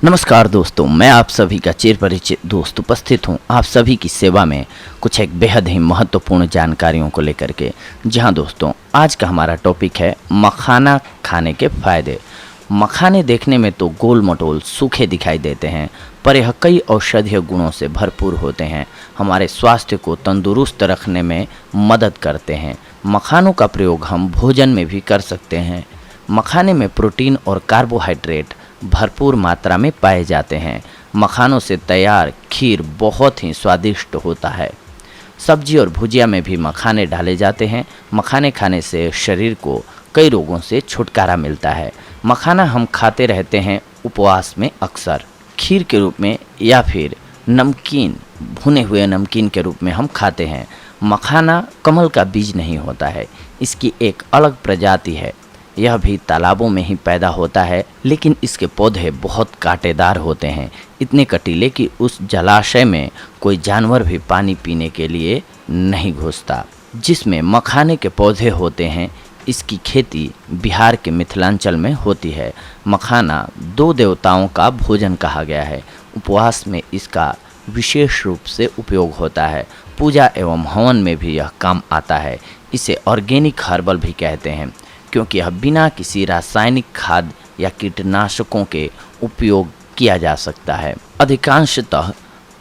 नमस्कार दोस्तों, मैं आप सभी का चिर परिचित दोस्त उपस्थित हूं आप सभी की सेवा में कुछ एक बेहद ही महत्वपूर्ण जानकारियों को लेकर के। जी हाँ दोस्तों, आज का हमारा टॉपिक है मखाना खाने के फायदे। मखाने देखने में तो गोल मटोल सूखे दिखाई देते हैं, पर यह कई औषधीय गुणों से भरपूर होते हैं। हमारे स्वास्थ्य को तंदुरुस्त रखने में मदद करते हैं। मखानों का प्रयोग हम भोजन में भी कर सकते हैं। मखाने में प्रोटीन और कार्बोहाइड्रेट भरपूर मात्रा में पाए जाते हैं। मखानों से तैयार खीर बहुत ही स्वादिष्ट होता है। सब्जी और भुजिया में भी मखाने डाले जाते हैं। मखाने खाने से शरीर को कई रोगों से छुटकारा मिलता है। मखाना हम खाते रहते हैं उपवास में, अक्सर खीर के रूप में या फिर नमकीन, भुने हुए नमकीन के रूप में हम खाते हैं। मखाना कमल का बीज नहीं होता है, इसकी एक अलग प्रजाति है। यह भी तालाबों में ही पैदा होता है, लेकिन इसके पौधे बहुत कांटेदार होते हैं, इतने कटीले कि उस जलाशय में कोई जानवर भी पानी पीने के लिए नहीं घुसता। जिसमें मखाने के पौधे होते हैं, इसकी खेती बिहार के मिथिलांचल में होती है। मखाना दो देवताओं का भोजन कहा गया है। उपवास में इसका विशेष रूप से उपयोग होता है। पूजा एवं हवन में भी यह काम आता है। इसे ऑर्गेनिक हर्बल भी कहते हैं, क्योंकि यह बिना किसी रासायनिक खाद या कीटनाशकों के उपयोग किया जा सकता है। अधिकांशतः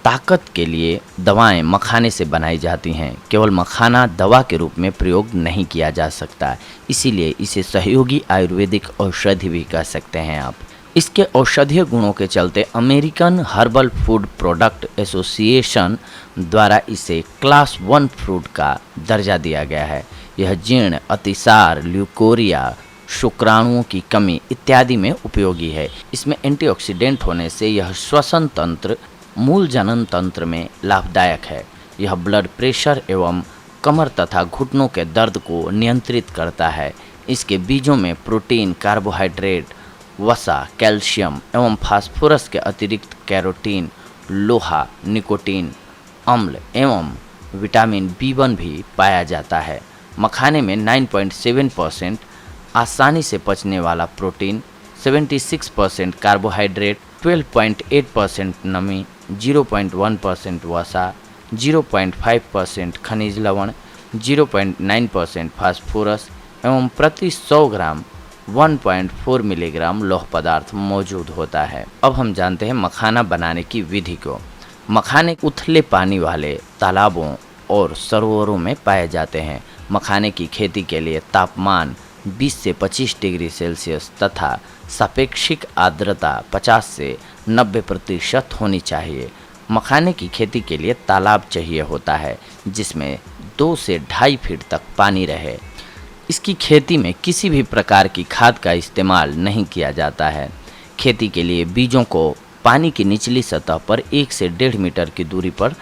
ताकत के लिए दवाएं मखाने से बनाई जाती हैं। केवल मखाना दवा के रूप में प्रयोग नहीं किया जा सकता, इसीलिए इसे सहयोगी आयुर्वेदिक औषधि भी कह सकते हैं आप। इसके औषधीय गुणों के चलते American herbal food product association द्वारा इसे क्लास 1 फ्रूट का दर्जा दिया गया है। यह जीर्ण, अतिसार, ल्यूकोरिया, शुक्राणुओं की कमी इत्यादि में उपयोगी है। इसमें एंटीऑक्सीडेंट होने से यह श्वसन तंत्र, मूल जनन तंत्र में लाभदायक है। यह ब्लड प्रेशर एवं कमर तथा घुटनों के दर्द को नियंत्रित करता है। इसके बीजों में प्रोटीन, कार्बोहाइड्रेट, वसा, कैल्शियम एवं फास्फोरस के अतिरिक्त कैरोटीन, लोहा, निकोटीन, अम्ल एवं विटामिन B1 भी पाया जाता है। मखाने में 9.7% आसानी से पचने वाला प्रोटीन, 76% कार्बोहाइड्रेट, 12.8% नमी, 0.1% वसा, 0.5% खनिज लवण, 0.9% फास्फोरस एवं प्रति 100 ग्राम 1.4 मिलीग्राम लौह पदार्थ मौजूद होता है। अब हम जानते हैं मखाना बनाने की विधि को। मखाने उथले पानी वाले तालाबों और सरोवरों में पाए जाते हैं। मखाने की खेती के लिए तापमान 20 से 25 डिग्री सेल्सियस तथा सापेक्षिक आर्द्रता 50 से 90% होनी चाहिए। मखाने की खेती के लिए तालाब चाहिए होता है, जिसमें 2 से 2.5 फीट तक पानी रहे। इसकी खेती में किसी भी प्रकार की खाद का इस्तेमाल नहीं किया जाता है। खेती के लिए बीजों को पानी की निचली सतह पर 1 से 1.5 मीटर की दूरी पर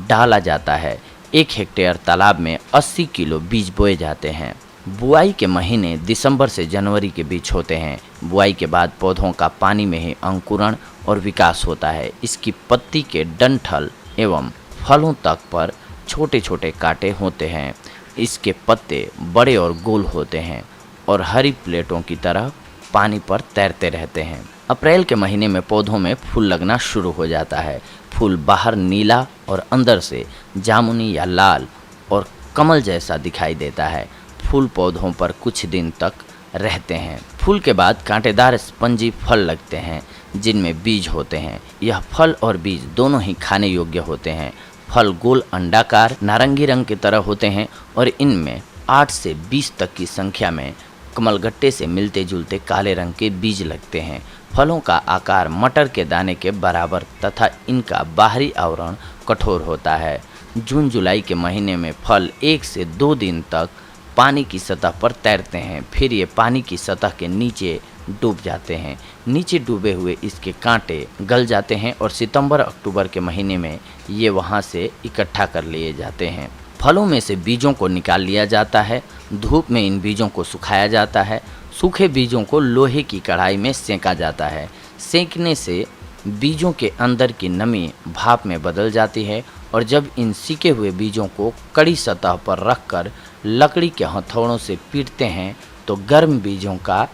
डाला जाता है। 1 हेक्टेयर तालाब में 80 किलो बीज बोए जाते हैं। बुआई के महीने दिसंबर से जनवरी के बीच होते हैं। बुआई के बाद पौधों का पानी में ही अंकुरण और विकास होता है। इसकी पत्ती के डंठल एवं फलों तक पर छोटे छोटे कांटे होते हैं। इसके पत्ते बड़े और गोल होते हैं और हरी प्लेटों की तरह पानी पर तैरते रहते हैं। अप्रैल के महीने में पौधों में फूल लगना शुरू हो जाता है। फूल बाहर नीला और अंदर से जामुनी या लाल और कमल जैसा दिखाई देता है। फूल पौधों पर कुछ दिन तक रहते हैं। फूल के बाद कांटेदार स्पंजी फल लगते हैं, जिनमें बीज होते हैं। यह फल और बीज दोनों ही खाने योग्य होते हैं। फल गोल अंडाकार नारंगी रंग की तरह होते हैं और इनमें 8 से 20 तक की संख्या में कमलगट्टे से मिलते जुलते काले रंग के बीज लगते हैं। फलों का आकार मटर के दाने के बराबर तथा इनका बाहरी आवरण कठोर होता है। जून जुलाई के महीने में फल 1 से 2 दिन तक पानी की सतह पर तैरते हैं, फिर ये पानी की सतह के नीचे डूब जाते हैं। नीचे डूबे हुए इसके कांटे गल जाते हैं और सितंबर अक्टूबर के महीने में ये वहाँ से इकट्ठा कर लिए जाते हैं। फलों में से बीजों को निकाल लिया जाता है। धूप में इन बीजों को सुखाया जाता है। सूखे बीजों को लोहे की कढ़ाई में सेंका जाता है। सेंकने से बीजों के अंदर की नमी भाप में बदल जाती है और जब इन सीके हुए बीजों को कड़ी सतह पर रखकर लकड़ी के हथौड़ों से पीटते हैं तो गर्म बीजों का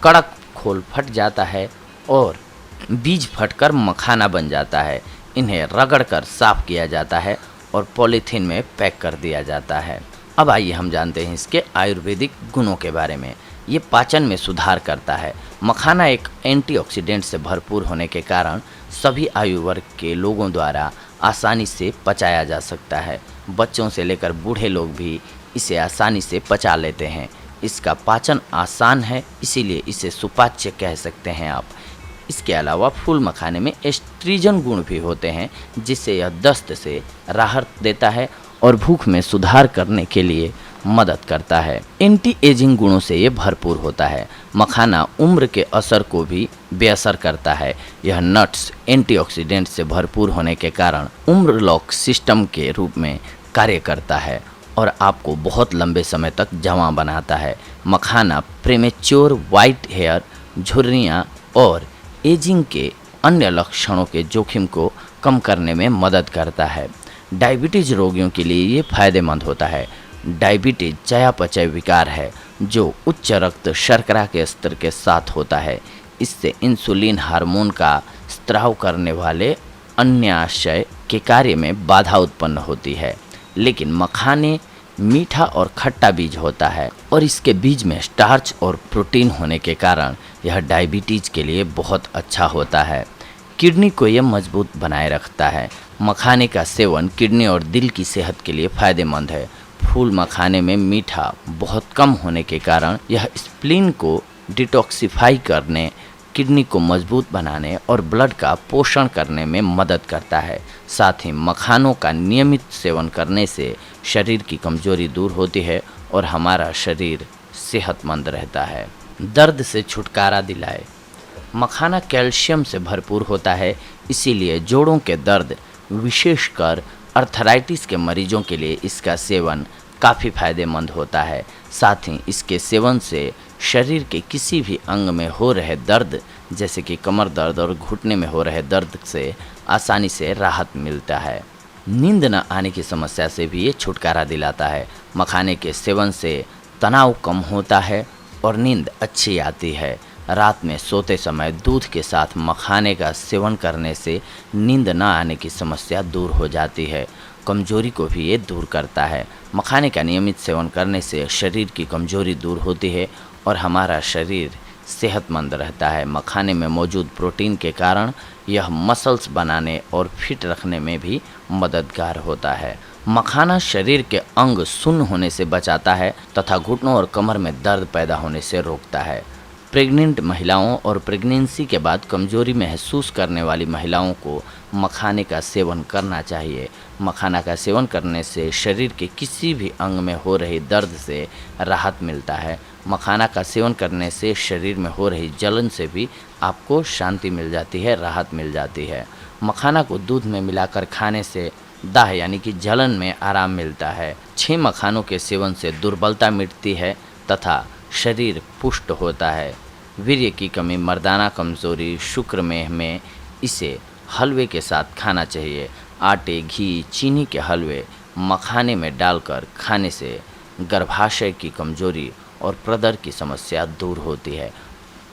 कड़क खोल फट जाता है और बीज फटकर मखाना बन जाता है। इन्हें रगड़कर साफ किया जाता है और पॉलीथीन में पैक कर दिया जाता है। अब आइए हम जानते हैं इसके आयुर्वेदिक गुणों के बारे में। ये पाचन में सुधार करता है। मखाना एक एंटीऑक्सीडेंट से भरपूर होने के कारण सभी आयु वर्ग के लोगों द्वारा आसानी से पचाया जा सकता है। बच्चों से लेकर बूढ़े लोग भी इसे आसानी से पचा लेते हैं। इसका पाचन आसान है, इसीलिए इसे सुपाच्य कह सकते हैं आप। इसके अलावा फूल मखाने में एस्ट्रीजन गुण भी होते हैं, जिससे यह दस्त से राहत देता है और भूख में सुधार करने के लिए मदद करता है। एंटी एजिंग गुणों से ये भरपूर होता है। मखाना उम्र के असर को भी बेअसर करता है। यह नट्स एंटीऑक्सीडेंट से भरपूर होने के कारण उम्र लॉक सिस्टम के रूप में कार्य करता है और आपको बहुत लंबे समय तक जवां बनाता है। मखाना प्रीमेच्योर वाइट हेयर, झुर्रियाँ और एजिंग के अन्य लक्षणों के जोखिम को कम करने में मदद करता है। डायबिटीज रोगियों के लिए ये फायदेमंद होता है। डायबिटीज चयापचय विकार है जो उच्च रक्त शर्करा के स्तर के साथ होता है। इससे इंसुलिन हार्मोन का स्त्राव करने वाले अन्याशय के कार्य में बाधा उत्पन्न होती है। लेकिन मखाने मीठा और खट्टा बीज होता है और इसके बीज में स्टार्च और प्रोटीन होने के कारण यह डायबिटीज के लिए बहुत अच्छा होता है। किडनी को यह मजबूत बनाए रखता है। मखाने का सेवन किडनी और दिल की सेहत के लिए फायदेमंद है। फूल मखाने में मीठा बहुत कम होने के कारण यह स्प्लीन को डिटॉक्सिफाई करने, किडनी को मजबूत बनाने और ब्लड का पोषण करने में मदद करता है। साथ ही मखानों का नियमित सेवन करने से शरीर की कमजोरी दूर होती है और हमारा शरीर सेहतमंद रहता है। दर्द से छुटकारा दिलाए। मखाना कैल्शियम से भरपूर होता है, इसीलिए जोड़ों के दर्द, विशेषकर अर्थराइटिस के मरीजों के लिए इसका सेवन काफ़ी फायदेमंद होता है। साथ ही इसके सेवन से शरीर के किसी भी अंग में हो रहे दर्द, जैसे कि कमर दर्द और घुटने में हो रहे दर्द से आसानी से राहत मिलता है। नींद न आने की समस्या से भी ये छुटकारा दिलाता है। मखाने के सेवन से तनाव कम होता है और नींद अच्छी आती है। रात में सोते समय दूध के साथ मखाने का सेवन करने से नींद न आने की समस्या दूर हो जाती है। कमजोरी को भी ये दूर करता है। मखाने का नियमित सेवन करने से शरीर की कमजोरी दूर होती है और हमारा शरीर सेहतमंद रहता है। मखाने में मौजूद प्रोटीन के कारण यह मसल्स बनाने और फिट रखने में भी मददगार होता है। मखाना शरीर के अंग सुन्न होने से बचाता है तथा घुटनों और कमर में दर्द पैदा होने से रोकता है। प्रेग्नेंट महिलाओं और प्रेगनेंसी के बाद कमजोरी महसूस करने वाली महिलाओं को मखाने का सेवन करना चाहिए। मखाना का सेवन करने से शरीर के किसी भी अंग में हो रही दर्द से राहत मिलता है। मखाना का सेवन करने से शरीर में हो रही जलन से भी आपको शांति मिल जाती है, राहत मिल जाती है। मखाना को दूध में मिलाकर खाने से दाह यानी कि जलन में आराम मिलता है। 6 मखानों के सेवन से दुर्बलता मिटती है तथा शरीर पुष्ट होता है। वीर्य की कमी, मर्दाना कमजोरी, शुक्रमेह में इसे हलवे के साथ खाना चाहिए। आटे, घी, चीनी के हलवे मखाने में डालकर खाने से गर्भाशय की कमजोरी और प्रदर की समस्या दूर होती है।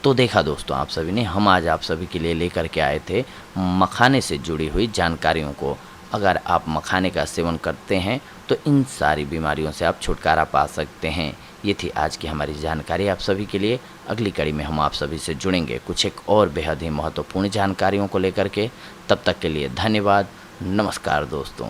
तो देखा दोस्तों, आप सभी ने, हम आज आप सभी के लिए लेकर के आए थे मखाने से जुड़ी हुई जानकारियों को। अगर आप मखाने का सेवन करते हैं तो इन सारी बीमारियों से आप छुटकारा पा सकते हैं। ये थी आज की हमारी जानकारी आप सभी के लिए। अगली कड़ी में हम आप सभी से जुड़ेंगे कुछ एक और बेहद ही महत्वपूर्ण जानकारियों को लेकर के। तब तक के लिए धन्यवाद। नमस्कार दोस्तों।